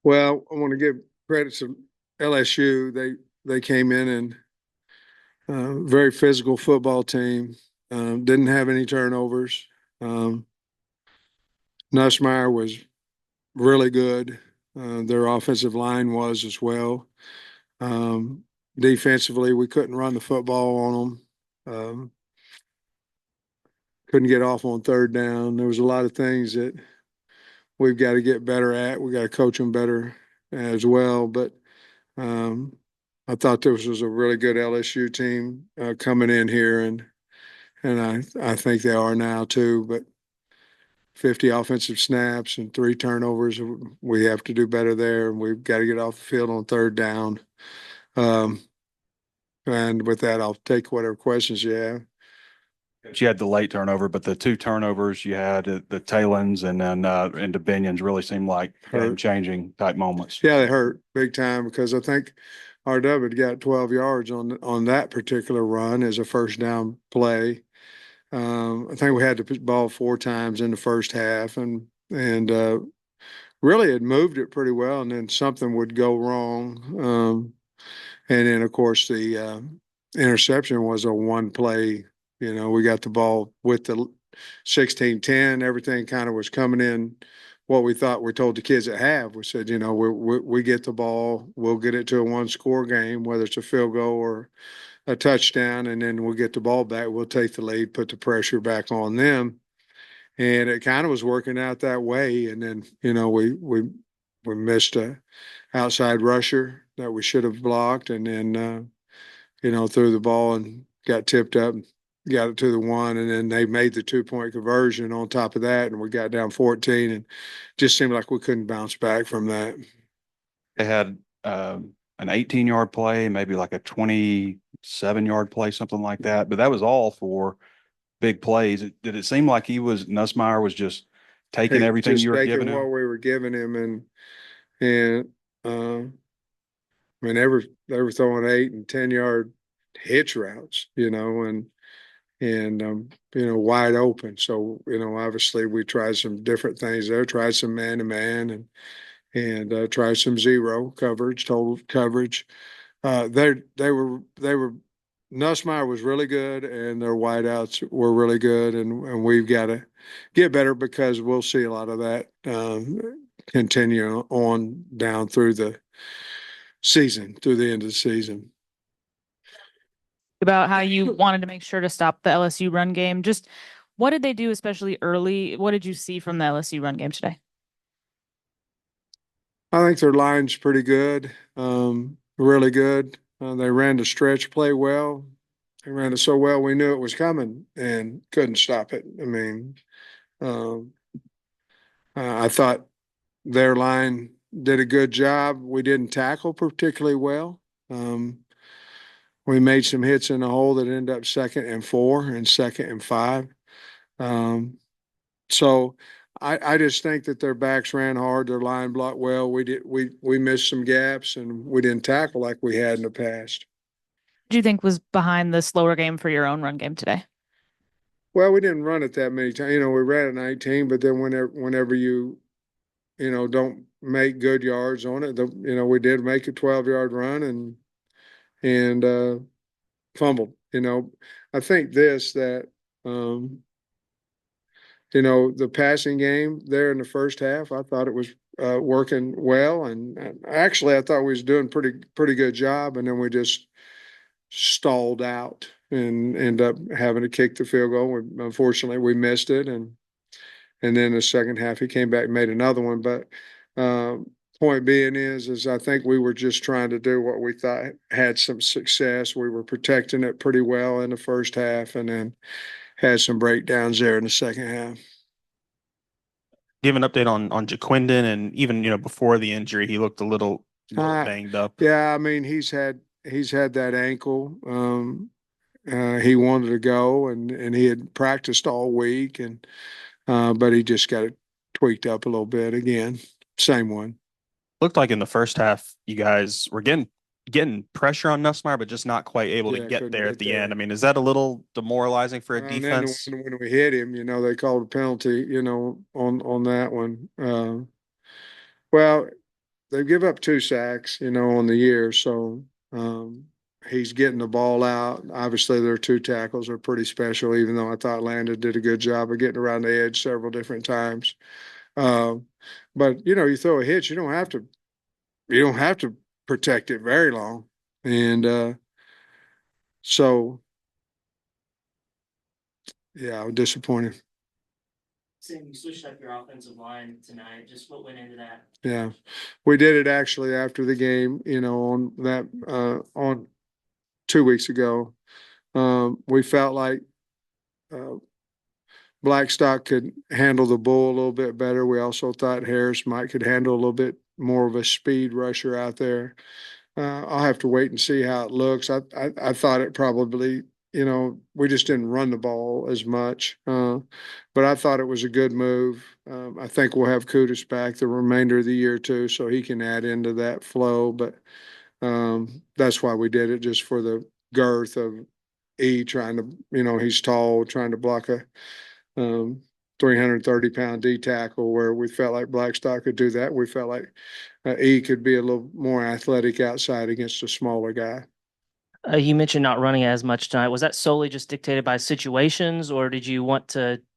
Well, I want to give credit to LSU. They came in and very physical football team. Didn't have any turnovers. Um, Nussmeier was really good. Their offensive line was as well. Um, Defensively, we couldn't run the football on them. Couldn't get off on third down. There was a lot of things that we've got to get better at. We got to coach them better as well. But um, I thought this was a really good LSU team coming in here, and I think they are now too. But 50 offensive snaps and 3 turnovers, we have to do better there, and we've got to get off the field on third down. Um, and with that, I'll take whatever questions you have. You had the late turnover, but the 2 turnovers you had, the Talons and then into Binions really seemed like game-changing type moments. Yeah, they hurt big time because I think RW had got 12 yards on that particular run as a first down play. I think we had the ball 4 times in the first half, and really had moved it pretty well, and then something would go wrong. And then of course the interception was a one play. We got the ball with the 16-10. Everything kind of was coming in what we thought. We told the kids at half. We said, we get the ball, we'll get it to a one-score game, whether it's a field goal or a touchdown, and then we'll get the ball back. We'll take the lead, put the pressure back on them, and it kind of was working out that way. And then we missed a outside rusher that we should have blocked, and then threw the ball and got tipped up, got it to the one, and then they made the 2-point conversion on top of that, and we got down 14, and just seemed like we couldn't bounce back from that. They had an 18-yard play, maybe like a 27-yard play, something like that. But that was all for big plays. Did it seem like Nussmeier was just taking everything just you were taking giving what him? we were giving him, and I mean they were throwing 8 and 10 yard hitch routes, and wide open. So obviously we tried some different things there. Tried some man to man and tried some zero coverage, total coverage. They were Nussmeier was really good, and their wideouts were really good, and we've got to get better because we'll see a lot of that continue on down through the season, through the end of the season. About how you wanted to make sure to stop the LSU run game. Just what did they do, especially early? What did you see from the LSU run game today? I think their line's pretty good, really good. They ran the stretch play well. They ran it so well we knew it was coming and couldn't stop it. I mean, um, I thought their line did a good job. We didn't tackle particularly well. We made some hits in the hole that ended up 2nd and 4 and 2nd and 5. Um, so I just think that their backs ran hard, their line blocked well. We missed some gaps and we didn't tackle like we had in the past. What do you think was behind the slower game for your own run game today? Well, we didn't run it that many times. We ran it 19, but then whenever you don't make good yards on it, we did make a 12-yard run and fumbled. I think that the passing game there in the first half, I thought it was working well, and actually I thought we was doing pretty good job, and then we just stalled out and end up having to kick the field goal. Unfortunately, we missed it, and then the second half he came back and made another one. But point being is I think we were just trying to do what we thought had some success. We were protecting it pretty well in the first half, and then had some breakdowns there in the second half. Give an update on Jaquindon, and even before the injury, he looked a little banged up. Yeah, I mean he's had that ankle. He wanted to go, and he had practiced all week, and but he just got it tweaked up a little bit again. Same one. Looked like in the first half, you guys were getting pressure on Nussmeier, but just not quite able to get there at the end. I mean, is that a little demoralizing for a defense? And then when we hit him, they called a penalty, on that one. Well, they give up 2 sacks, on the year. So, he's getting the ball out. Obviously, their 2 tackles are pretty special, even though I thought Landon did a good job of getting around the edge several different times. Uh, but you throw a hitch, you don't have to protect it very long. And so yeah, I'm disappointed. Sam, you switched up your offensive line tonight. Just what went into that? Yeah. We did it actually after the game, on that on 2 weeks ago. We felt like Blackstock could handle the bull a little bit better. We also thought Harris might could handle a little bit more of a speed rusher out there. I'll have to wait and see how it looks. I thought it probably, we just didn't run the ball as much. But I thought it was a good move. I think we'll have Kudus back the remainder of the year too, so he can add into that flow. But that's why we did it, just for the girth of trying to, he's tall, trying to block a 330-pound D tackle, where we felt like Blackstock could do that. We felt like could be a little more athletic outside against a smaller guy. You mentioned not running as much tonight. Was that solely just dictated by situations, or did you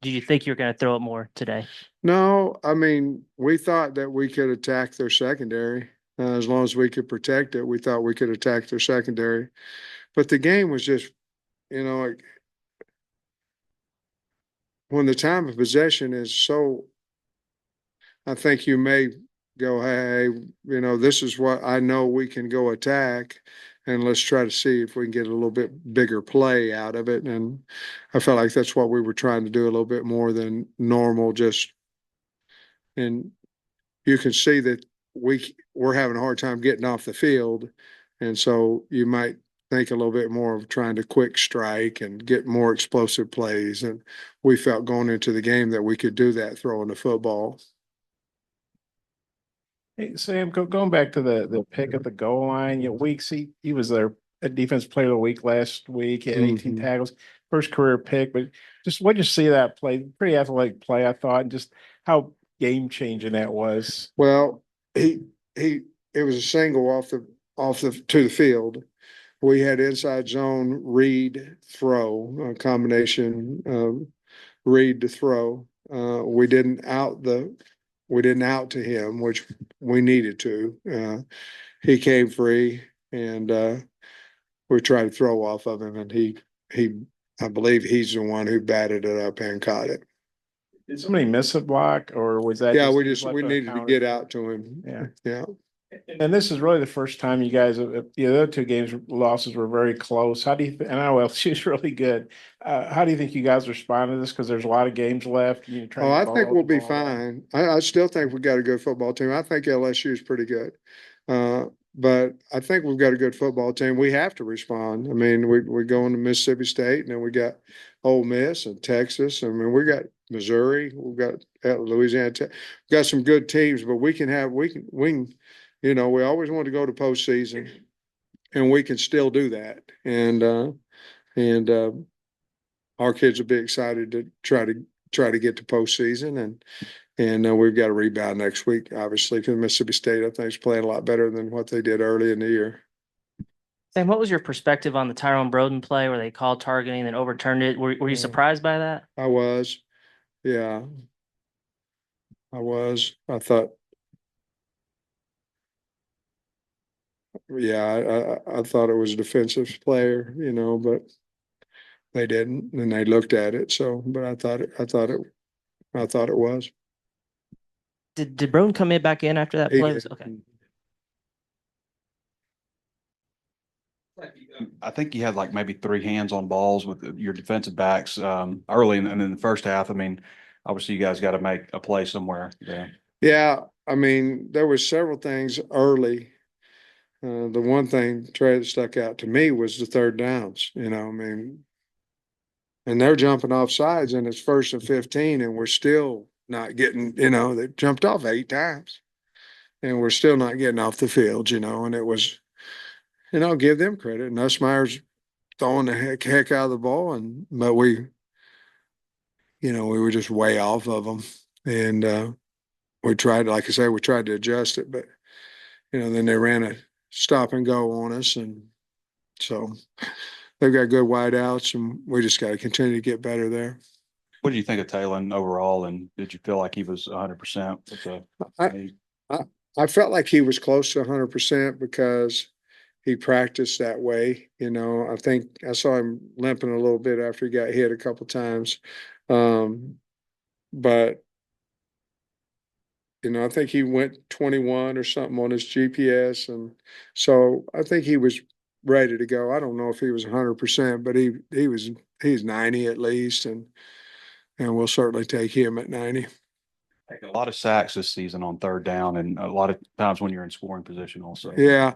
think you were going to throw it more today? No, I mean, we thought that we could attack their secondary. As long as we could protect it, we thought we could attack their secondary. But the game was just, like, when the time of possession is so, I think you may go, hey, this is what I know we can go attack, and let's try to see if we can get a little bit bigger play out of it. And I felt like that's what we were trying to do a little bit more than normal. And you can see that we're having a hard time getting off the field. And so you might think a little bit more of trying to quick strike and get more explosive plays. And we felt going into the game that we could do that throwing the football. Hey, Sam, going back to the pick at the goal line, Weeks, he was their defense player of the week last week, he had 18 tackles, first career pick. But just what did you see that play? Pretty athletic play, I thought, and just how game changing that was. Well, it was a single off the to the field. We had inside zone read throw, a combination read to throw. We didn't out to him, which we needed to. He came free, and we tried to throw off of him, and he I believe he's the one who batted it up and caught it. Did somebody miss a block, or was that? Yeah, we needed to get out to him. Yeah. Yeah. And this is really the first time you guys, the other 2 games losses were very close. How do you? And I know LSU's really good. How do you think you guys respond to this? Because there's a lot of games left. I think we'll be fine. I still think we've got a good football team. I think LSU is pretty good. But I think we've got a good football team. We have to respond. I mean, we're going to Mississippi State, and then we got Ole Miss and Texas. I mean, we got Missouri. We've got Louisiana. We've got some good teams, but we can. We always want to go to postseason, and we can still do that. And our kids will be excited to try to get to postseason, and we've got a rebound next week, obviously, because Mississippi State, I think, is playing a lot better than what they did early in the year. Sam, what was your perspective on the Tyrone Broden play where they called targeting and overturned it? Were you surprised by that? I was, yeah, I was. I thought, yeah, I thought it was a defensive player, but they didn't, and they looked at it. So, but I thought it was. Did Broden come back in after that play? Okay. I think you had like maybe 3 hands on balls with your defensive backs early and in the first half. I mean, obviously you guys got to make a play somewhere. Yeah, I mean, there was several things early. The one thing, Trey, that stuck out to me was the third downs. I mean, and they're jumping off sides, and it's 1st and 15, and we're still not getting. They jumped off 8 times, and we're still not getting off the field. And it was. Give them credit. Nussmeier's throwing the heck out of the ball, but we were just way off of them, and we tried, like I say, we tried to adjust it, but then they ran a stop and go on us. And so they've got good wideouts, and we just got to continue to get better there. What did you think of Talon overall? And did you feel like he was 100% with the? I felt like he was close to 100% because he practiced that way. I think I saw him limping a little bit after he got hit a couple times. But I think he went 21 or something on his GPS. And so I think he was ready to go. I don't know if he was 100%, but he's 90 at least. And we'll certainly take him at 90. A lot of sacks this season on third down, and a lot of times when you're in scoring position also. Yeah.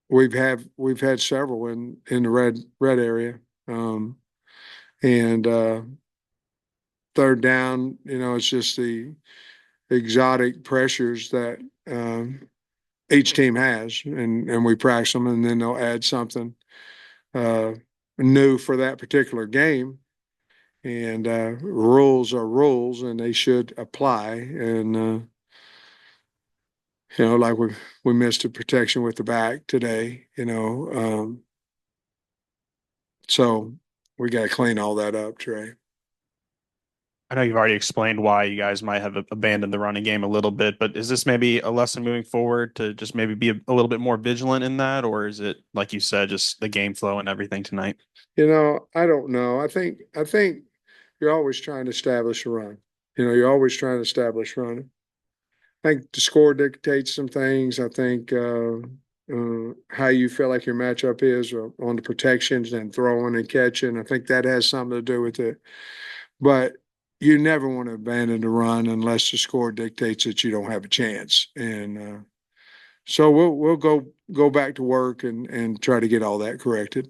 We've had several in the red area. And third down, it's just the exotic pressures that each team has, and we practice them, and then they'll add something new for that particular game. And rules are rules, and they should apply. And like we missed a protection with the back today. So we got to clean all that up, Trey. I know you've already explained why you guys might have abandoned the running game a little bit, but is this maybe a lesson moving forward to just maybe be a little bit more vigilant in that? Or is it, like you said, just the game flow and everything tonight? I don't know. I think you're always trying to establish a run. You're always trying to establish running. I think the score dictates some things. I think how you feel like your matchup is on the protections and throwing and catching. I think that has something to do with it. But you never want to abandon the run unless the score dictates that you don't have a chance. And so we'll go back to work and try to get all that corrected.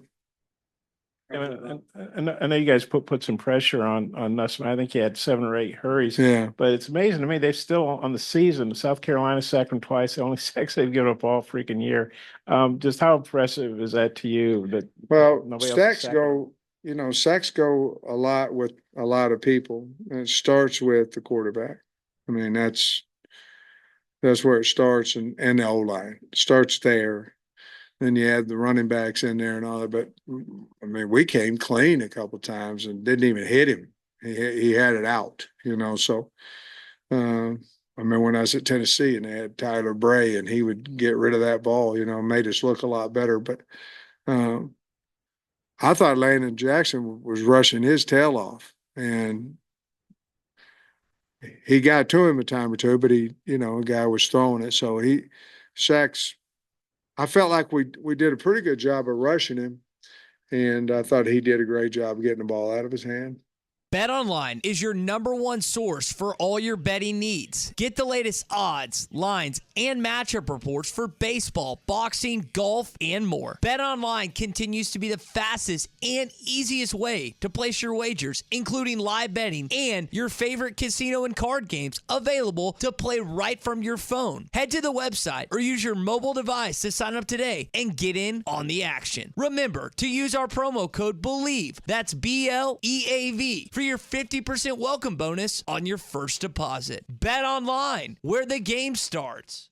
And I know you guys put some pressure on Nussmeier. I think he had 7 or 8 hurries. Yeah. But it's amazing to me. They're still on the season. South Carolina sacked them twice. The only sacks they've given up all freaking year. Just how impressive is that to you? Sacks go a lot with a lot of people. And it starts with the quarterback. I mean, that's where it starts, and the O-line. It starts there. Then you add the running backs in there and all that. But I mean, we came clean a couple of times and didn't even hit him. He had it out, So, I mean, when I was at Tennessee and they had Tyler Bray and he would get rid of that ball, made us look a lot better. But I thought Landon Jackson was rushing his tail off, and he got to him a time or two, but a guy was throwing it. So sacks. I felt like we did a pretty good job of rushing him, and I thought he did a great job of getting the ball out of his hand. BetOnline is your #1 source for all your betting needs. Get the latest odds, lines, and matchup reports for baseball, boxing, golf, and more. BetOnline continues to be the fastest and easiest way to place your wagers, including live betting and your favorite casino and card games available to play right from your phone. Head to the website or use your mobile device to sign up today and get in on the action. Remember to use our promo code BELIEVE, that's BLEAV, for your 50% welcome bonus on your first deposit. Bet online, where the game starts.